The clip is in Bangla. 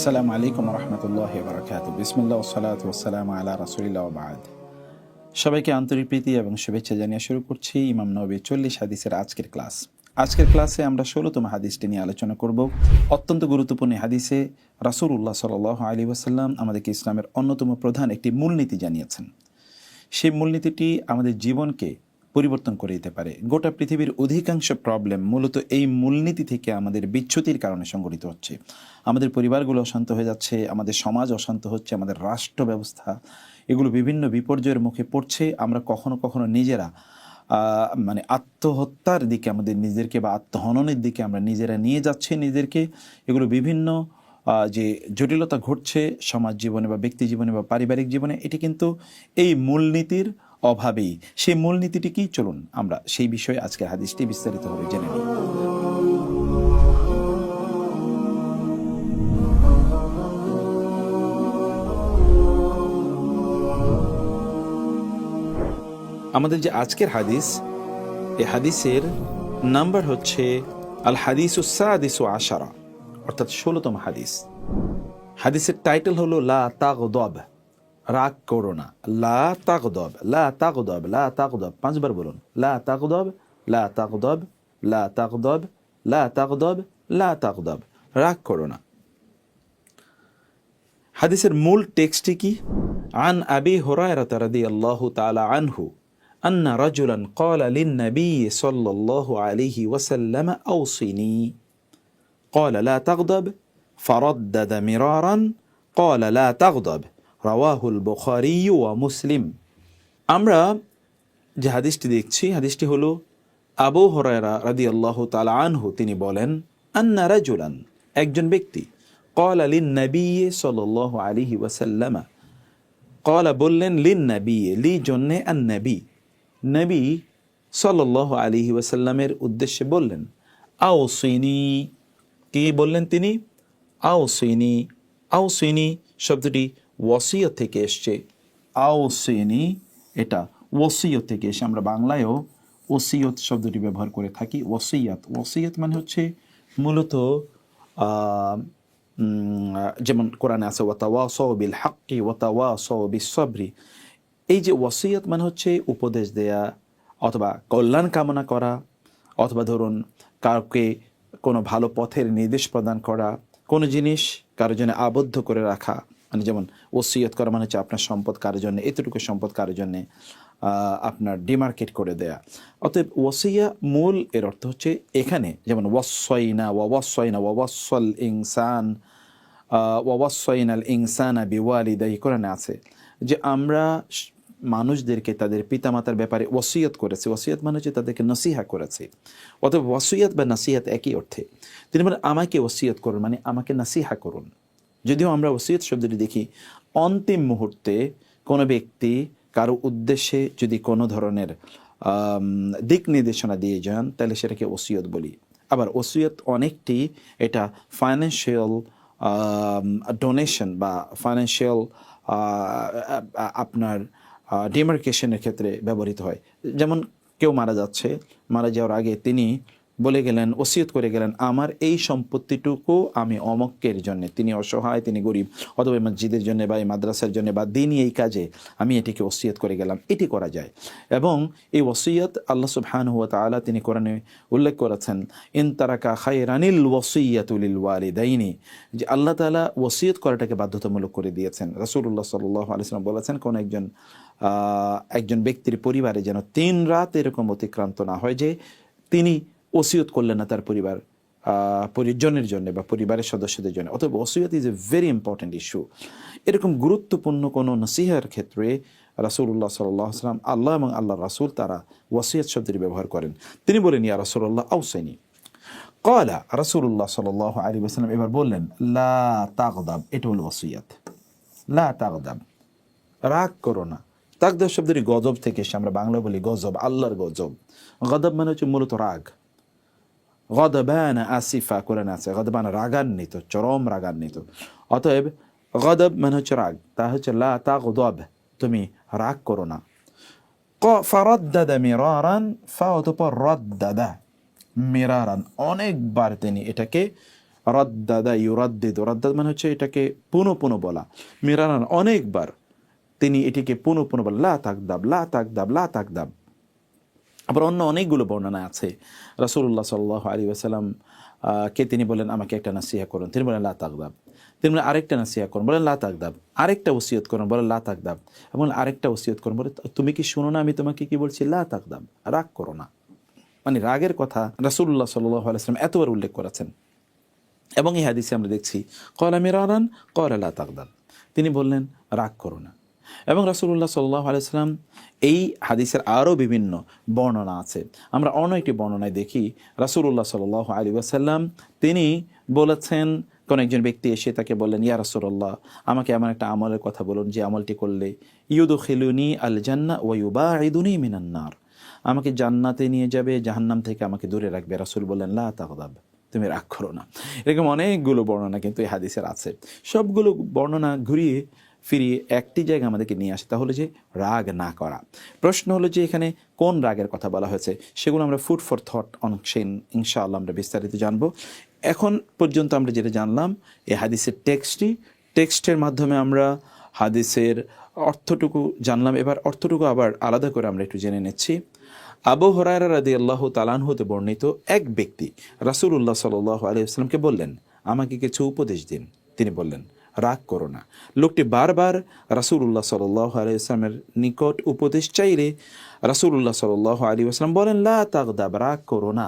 আসসালামু আলাইকুম রহমতুল্লাহি ওয়া বারাকাতুহু। বিসমিল্লাহ ওয়াসসালাতু ওয়াসসালামু আলা রাসূলিল্লাহ ওয়া বা'দ। সবাইকে আন্তরিক প্রীতি এবং শুভেচ্ছা জানিয়ে শুরু করছি ইমাম নববীর 40 হাদিসের আজকের ক্লাস। আজকের ক্লাসে আমরা 16তম হাদিসটি নিয়ে আলোচনা করব। অত্যন্ত গুরুত্বপূর্ণ হাদিসে রাসূলুল্লাহ সাল্লাল্লাহু আলাইহি ওয়াসাল্লাম আমাদেরকে ইসলামের অন্যতম প্রধান একটি মূলনীতি জানিয়েছেন। সেই মূলনীতিটি আমাদের জীবনকে পরিবর্তন করে দিতে পারে। গোটা পৃথিবীর অধিকাংশ প্রবলেম মূলত এই মূলনীতি থেকে আমাদের বিচ্যুতির কারণে সংঘটিত হচ্ছে। আমাদের পরিবারগুলো অশান্ত হয়ে যাচ্ছে, আমাদের সমাজ অশান্ত হচ্ছে, আমাদের রাষ্ট্র ব্যবস্থা এগুলো বিভিন্ন বিপর্যয়ের মুখে পড়ছে। আমরা কখনো কখনো নিজেরা আত্মহত্যার দিকে আমাদের নিজেদেরকে বা আত্মহননের দিকে আমরা নিজেরা নিয়ে যাচ্ছি নিজেদেরকে। এগুলো বিভিন্ন যে জটিলতা ঘটছে সমাজ জীবনে বা ব্যক্তি জীবনে বা পারিবারিক জীবনে, এটি কিন্তু এই মূলনীতির অভাবেই। সেই মূলনীতিটি কি, চলুন আমরা সেই বিষয়ে আজকের হাদিসটি বিস্তারিতভাবে জেনে নিই। আমাদের যে আজকের হাদিস, এই হাদিসের নাম্বার হচ্ছে আল হাদিসুস সাদিসু আশারা, অর্থাৎ 16তম হাদিস। হাদিসের টাইটেল হলো লা তাগদাব, রাগ করো না। লা তাগদাব, লা তাগদাব, লা তাগদাব, 5 বার বলুন। লা তাগদাব, লা তাগদাব, লা তাগদাব, লা তাগদাব, লা তাগদাব, রাগ করো না। হাদিসের মূল টেক্সটটি কি? আন আবি হুরায়রা রাদিয়াল্লাহু তাআলা আনহু أن رجلا قال للنبي صلى الله عليه وسلم أوصني قال لا تغضب فردد مرارا قال لا تغضب رواه البخاري ومسلم। আমরা যে হাদিসটি দেখছি, হাদিসটি হলো আবু হুরায়রা রাদিয়াল্লাহু তাআলা আনহু, তিনি বলেন আন্না রাজুলান, একজন ব্যক্তি, ক্বালা লিন-নবী সাল্লাল্লাহু আলাইহি ওয়াসাল্লাম, ক্বালা বললেন, লিন-নবী লি জন্যে আন-নবী, নবী সাল্লাল্লাহু আলাইহি ওয়াসাল্লামের উদ্দেশ্যে বললেন, আওসিনি, কি বললেন তিনি? আওসিনি। আওসিনি শব্দটি ওয়াসিয়ত থেকে এসছে। আওসিনি এটা ওয়াসিয়ত থেকে এসে আমরা বাংলায়ও ওসিয়ত শব্দটি ব্যবহার করে থাকি। ওয়াসিয়াত, ওয়াসিয়ত মানে হচ্ছে মূলত যেমন কোরআনে আছে ওয়াতাওয়াসাউ বিল হাক্কি ওয়াতাওয়াসাউ বিস সবরি। এই যে ওয়াসিয়ত মানে হচ্ছে উপদেশ দেয়া অথবা কল্যাণ কামনা করা, অথবা ধরুন কাউকে কোনো ভালো পথের নির্দেশ প্রদান করা, কোনো জিনিস কারোর জন্য আবদ্ধ করে রাখা। মানে যেমন ওসিয়ত করা মানে হচ্ছে আপনার সম্পদ কারোর জন্য, এতটুকু সম্পদ কারোর জন্যে আপনার ডিমার্কেট করে দেয়া। অতএব ওয়াসিয়া মূল এর অর্থ হচ্ছে এখানে যেমন ওয়াসসাইনা ওয়াসসাইনা ওয়াসসাল ইনসান ওয়াসসাইনাল ইনসানা বিওয়ালিদাইহি, কোরআনে আছে যে আমরা মানুষদেরকে তাদের পিতামাতার ব্যাপারে ওয়াসিয়ত করেছে। ওয়াসিয়ত মানে হচ্ছে তাদেরকে নসিহা করেছে। অতএব ওয়াসিয়ত বা নসিহত একই অর্থে। তিনি বলেন আমাকে ওয়াসিয়ত করুন, মানে আমাকে নসিহা করুন। যদিও আমরা ওয়াসিয়ত শব্দটি দেখি অন্তিম মুহূর্তে কোনো ব্যক্তি কারো উদ্দেশ্যে যদি কোনো ধরনের দিক নির্দেশনা দিয়ে যান, তাহলে সেটাকে ওসিয়ত বলি। আবার ওসিয়ত অনেকটি এটা ফাইন্যান্সিয়াল ডোনেশন বা ফাইন্যান্সিয়াল আপনার ডিমার্কেশনের ক্ষেত্রে ব্যবহৃত হয়। যেমন কেউ মারা যাচ্ছে, মারা যাওয়ার আগে তিনি বলে গেলেন, ওসিয়ত করে গেলেন, আমার এই সম্পত্তিটুকু আমি অমক্কের জন্য, তিনি অসহায়, তিনি গরিব, অথবা মসজিদের জন্য বা এই মাদ্রাসার জন্য বা দিনই এই কাজে আমি এটিকে ওসিয়ত করে গেলাম, এটি করা যায়। এবং এই ওসিয়ত আল্লাহ সুবহানাহু ওয়া তাআলা তিনি কোরআনে উল্লেখ করেছেন, ইন তারাকা খায়রানিল ওয়াসিয়াতু লিল ওয়ালিদাইনি, যে আল্লাহ তাআলা ওসিয়ত করাটাকে বাধ্যতামূলক করে দিয়েছেন। রাসূলুল্লাহ সাল্লাল্লাহু আলাইহি ওয়াসাল্লাম বলেছেন, কোন একজন ব্যক্তির পরিবারে যেন 3 রাত এরকম অতিক্রান্ত না হয় যে তিনি ওসিয়ত করলেন না তার পরিজনের জন্য বা পরিবারের সদস্যদের জন্য। অতএব ওসিয়ত is a very important issue. এরকম গুরুত্বপূর্ণ কোনো নসিহার ক্ষেত্রে রাসূলুল্লাহ সাল্লাল্লাহু আলাইহি ওয়াসাল্লাম, আল্লাহ এবং আল্লাহর রাসূল তারা ওয়াসিয়ত শব্দটি ব্যবহার করেন। তিনি বলেন, ইয়া রাসূলুল্লাহ আওসিনি। ক্বালা, রাসূলুল্লাহ সাল্লাল্লাহু আলাইহি ওয়াসাল্লাম এবার বললেন, লা তাগদাব, এটা হলো ওসিয়ত। লা তাগদাব, রাগ করো না। তাগদাব শব্দটি গজব থেকে এসে, আমরা বাংলা বলি গজব, আল্লাহর গজব। গজব মানে হচ্ছে মূলত রাগ। গদবান আসিফা কোরআন আছে, গদবান রাগান্বিত, চরম রাগান্বিত। অতএব গদব মানে হচ্ছে রাগ, তা হচ্ছে লা তাগদাব, তুমি রাগ করো না। ফারাদ্দাদা মিরারান, ফা অতঃপর রাদ্দাদা, মিরারান, অনেকবার তিনি এটাকে রাদ্দাদা ইউরাদ্দিদু, রাদ্দাদ মানে হচ্ছে এটাকে পুনঃ পুনঃ বলা, মিরারান অনেকবার তিনি এটিকে পুনঃ পুনঃ বলেন, লা তাকদাব লা তাকদাব লা তাকদাব। আবার অন্য অনেকগুলো বর্ণনা আছে, রাসূলুল্লাহ সাল্লাল্লাহু আলাইহি ওয়াসাল্লাম কে তিনি বলেন আমাকে একটা নাসিহা করুন, তিনি বলেন লা তাকদাব। তিনি বলেন আরেকটা নাসিহা করুন, বলেন লা তাকদাব। আরেকটা ওসিয়ত করুন, বলেন লা তাকদাব। এবং আরেকটা ওসিয়ত করুন, বলে তুমি কি শুনো না আমি তোমাকে কি বলছি, লা তাকদাব, রাগ করো না। মানে রাগের কথা রাসূলুল্লাহ সাল্লাল্লাহু আলাইহি ওয়াসাল্লাম এতবার উল্লেখ করেছেন। এবং এই হাদিসে আমরা দেখছি ক্বালা মিরারান ক্বালা লা তাগদাব, তিনি বললেন রাগ করো না। এবং রাসূলুল্লাহ সাল্লাল্লাহু আলাইহি ওয়াসাল্লাম এই হাদিসের আরও বিভিন্ন বর্ণনা আছে। আমরা অন্য একটি বর্ণনায় দেখি রাসূলুল্লাহ সাল্লাল্লাহু আলাইহি ওয়াসাল্লাম তিনি বলেছেন, কোন একজন ব্যক্তি এসে তাকে বললেন, ইয়া রাসূলুল্লাহ আমাকে এমন একটা আমলের কথা বলুন যে আমলটি করলে ইউদখিলুনি আল জান্নাহ ওয়া ইউবাঈদুনি মিনান নার, আমাকে জান্নাতে নিয়ে যাবে, জাহান্নাম থেকে আমাকে দূরে রাখবে। রাসূল বললেন লা তাগদাব, তুমি রাগ করো না। এরকম অনেকগুলো বর্ণনা কিন্তু এই হাদিসের আছে। সবগুলো বর্ণনা ঘুরিয়ে ফিরিয়ে একটি জায়গা আমাদেরকে নিয়ে আসে, তাহলে যে রাগ না করা। প্রশ্ন হলো যে এখানে কোন রাগের কথা বলা হয়েছে, সেগুলো আমরা ফুড ফর থট অংশে ইনশাআল্লাহ আমরা বিস্তারিত জানবো। এখন পর্যন্ত আমরা যেটা জানলাম এই হাদিসের টেক্সটের মাধ্যমে আমরা হাদিসের অর্থটুকু জানলাম। এবার অর্থটুকু আবার আলাদা করে আমরা একটু জেনে নিচ্ছি। আবু হুরায়রা রাদিয়াল্লাহু তাআলা আনহু হতে বর্ণিত, এক ব্যক্তি রাসূলুল্লাহ সাল্লাল্লাহু আলাইহি ওয়াসাল্লামকে বললেন, আমাকে কিছু উপদেশ দিন। তিনি বললেন, রাগ করো না। লোকটি বারবার রাসূলুল্লাহ সাল্লাল্লাহু আলাইহি ওয়াসাল্লামের নিকট উপদেশ চাইলে রাসূলুল্লাহ সাল্লাল্লাহু আলাইহি ওয়াসাল্লাম বলেন, লা তাগদাব, রাগ করো না।